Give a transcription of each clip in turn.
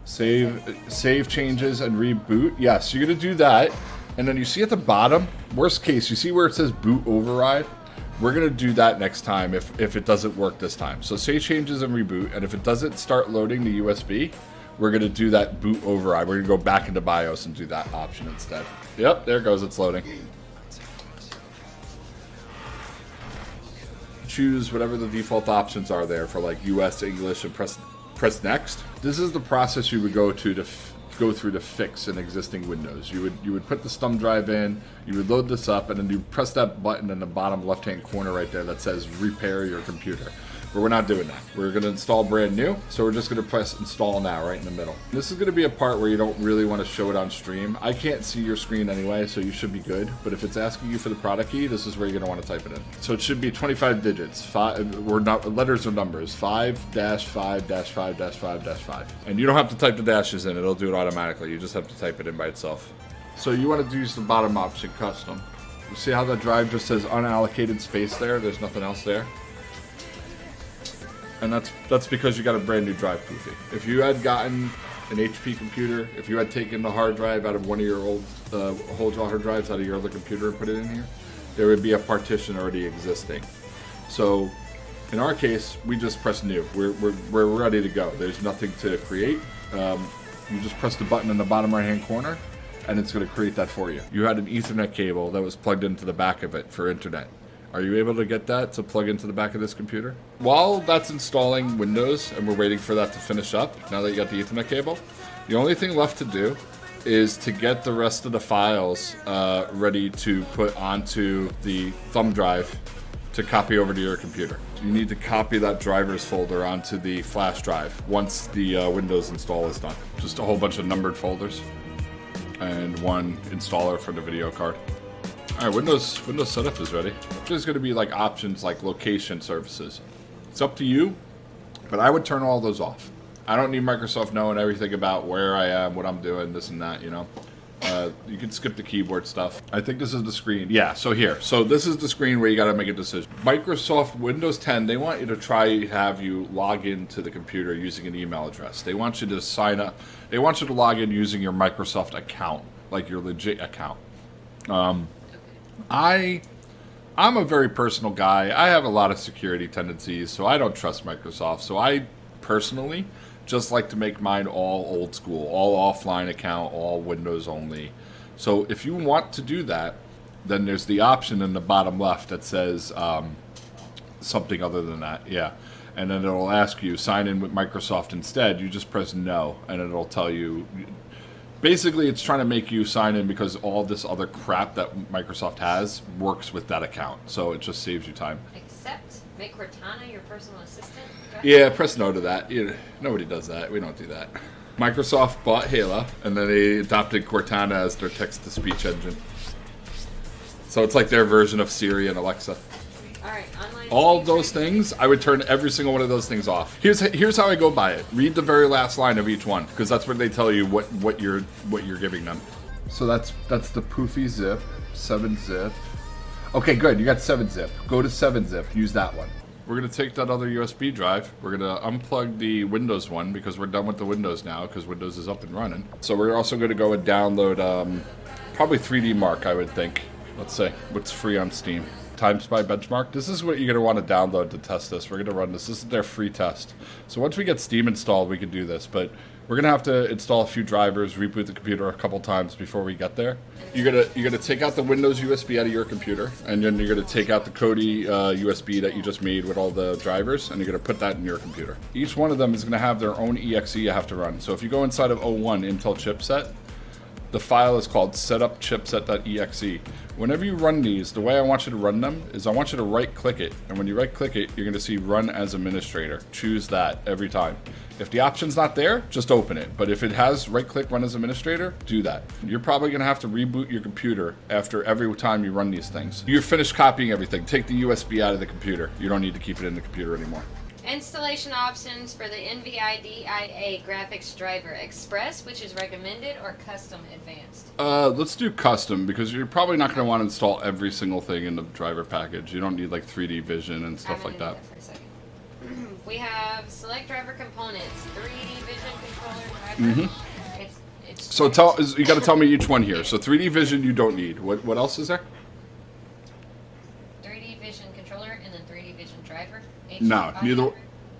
Save changes and reboot. Yes, you're gonna do that. And then you see at the bottom, worst case, you see where it says boot override? We're gonna do that next time if it doesn't work this time. So save changes and reboot, and if it doesn't start loading the USB, we're gonna do that boot override. We're gonna go back into BIOS and do that option instead. Yep, there it goes, it's loading. Choose whatever the default options are there for like US, English, and press next. This is the process you would go through to fix an existing Windows. You would put the thumb drive in, you would load this up, and then you press that button in the bottom left hand corner right there that says repair your computer. But we're not doing that. We're going to install brand new, so we're just going to press install now right in the middle. This is going to be a part where you don't really want to show it on stream. I can't see your screen anyway, so you should be good. But if it's asking you for the product key, this is where you're going to want to type it in. So it should be 25 digits, letters or numbers, 5-5-5-5-5. And you don't have to type the dashes in, it'll do it automatically. You just have to type it in by itself. So you want to use the bottom option, custom. You see how that drive just says unallocated space there? There's nothing else there. And that's because you got a brand new drive, Poofy. If you had gotten an HP computer, if you had taken the hard drive out of one of your old whole hard drives out of your other computer and put it in here, there would be a partition already existing. So in our case, we just press new. We're ready to go. There's nothing to create. You just press the button in the bottom right hand corner and it's going to create that for you. You had an Ethernet cable that was plugged into the back of it for internet. Are you able to get that to plug into the back of this computer? While that's installing Windows and we're waiting for that to finish up, now that you got the Ethernet cable, the only thing left to do is to get the rest of the files ready to put onto the thumb drive to copy over to your computer. You need to copy that drivers folder onto the flash drive once the Windows install is done. Just a whole bunch of numbered folders and one installer for the video card. All right, Windows setup is ready. There's going to be like options like location services. It's up to you, but I would turn all those off. I don't need Microsoft knowing everything about where I am, what I'm doing, this and that, you know. You can skip the keyboard stuff. I think this is the screen. Yeah, so here. So this is the screen where you got to make a decision. Microsoft Windows 10, they want you to have you log into the computer using an email address. They want you to sign up. They want you to log in using your Microsoft account, like your legit account. I'm a very personal guy. I have a lot of security tendencies, so I don't trust Microsoft. So I personally just like to make mine all old school, all offline account, all Windows only. So if you want to do that, then there's the option in the bottom left that says something other than that. Yeah. And then it'll ask you, sign in with Microsoft instead. You just press no, and it'll tell you. Basically, it's trying to make you sign in because all this other crap that Microsoft has works with that account. So it just saves you time. Accept? Make Cortana your personal assistant? Yeah, press no to that. Nobody does that. We don't do that. Microsoft bought Halo, and then they adopted Cortana as their text-to-speech engine. So it's like their version of Siri and Alexa. Alright, online. All those things, I would turn every single one of those things off. Here's how I go by it. Read the very last line of each one, because that's where they tell you what you're giving them. So that's the Poofy zip, 7-zip. Okay, good. You got 7-zip. Go to 7-zip. Use that one. We're gonna take that other USB drive. We're gonna unplug the Windows one because we're done with the Windows now because Windows is up and running. So we're also gonna go and download probably 3D Mark, I would think. Let's say what's free on Steam. Time Spy benchmark. This is what you're going to want to download to test this. We're going to run this. This is their free test. So once we get Steam installed, we can do this. But we're going to have to install a few drivers, reboot the computer a couple times before we get there. You're gonna take out the Windows USB out of your computer, and then you're going to take out the Kody USB that you just made with all the drivers, and you're going to put that in your computer. Each one of them is going to have their own exe you have to run. So if you go inside of 01 Intel chipset, the file is called setupchipset.exe. Whenever you run these, the way I want you to run them is I want you to right-click it. And when you right-click it, you're going to see Run as Administrator. Choose that every time. If the option's not there, just open it. But if it has right-click Run as Administrator, do that. You're probably going to have to reboot your computer after every time you run these things. You're finished copying everything. Take the USB out of the computer. You don't need to keep it in the computer anymore. Installation options for the NVIDIA graphics driver: Express, which is recommended, or Custom Advanced? Let's do Custom because you're probably not going to want to install every single thing in the driver package. You don't need like 3D vision and stuff like that. For a second. We have select driver components: 3D vision controller, driver It's So you got to tell me each one here. So 3D vision you don't need. What else is there? 3D vision controller and then 3D vision driver. No, audio.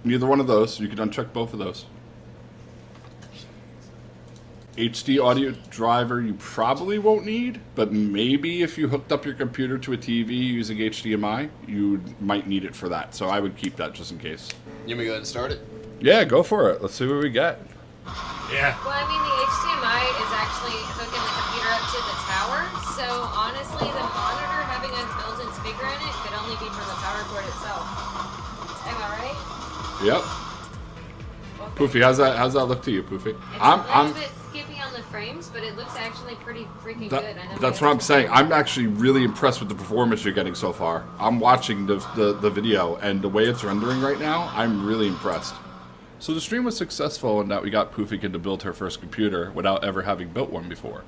neither one of those. You can uncheck both of those. HD audio driver you probably won't need, but maybe if you hooked up your computer to a TV using HDMI, you might need it for that. So I would keep that just in case. You want me to go ahead and start it? Yeah, go for it. Let's see what we get. Yeah. Well, I mean, the HDMI is actually hooking the computer up to the tower, so honestly, the monitor having a built-in speaker in it could only be from the power cord itself. Am I right? Yep. Okay. Poofy, how's that look to you, Poofy? It's a little bit skippy on the frames, but it looks actually pretty freaking good. I know That's what I'm saying. I'm actually really impressed with the performance you're getting so far. I'm watching the video, and the way it's rendering right now, I'm really impressed. So the stream was successful in that we got Poofiekin to build her first computer without ever having built one before.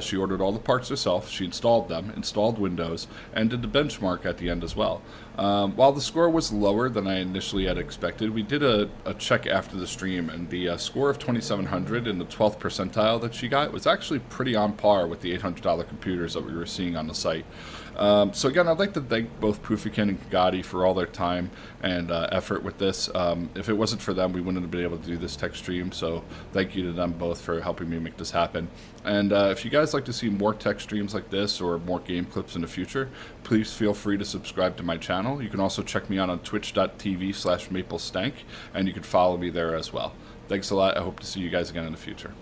She ordered all the parts herself, she installed them, installed Windows, and did the benchmark at the end as well. While the score was lower than I initially had expected, we did a check after the stream, and the score of 2700 in the 12th percentile that she got was actually pretty on par with the $800 computers that we were seeing on the site. So again, I'd like to thank both Poofiekin and Kody for all their time and effort with this. If it wasn't for them, we wouldn't have been able to do this tech stream, so thank you to them both for helping me make this happen. And if you guys like to see more tech streams like this or more game clips in the future, please feel free to subscribe to my channel. You can also check me out on twitch.tv/MapleStank, and you can follow me there as well. Thanks a lot. I hope to see you guys again in the future.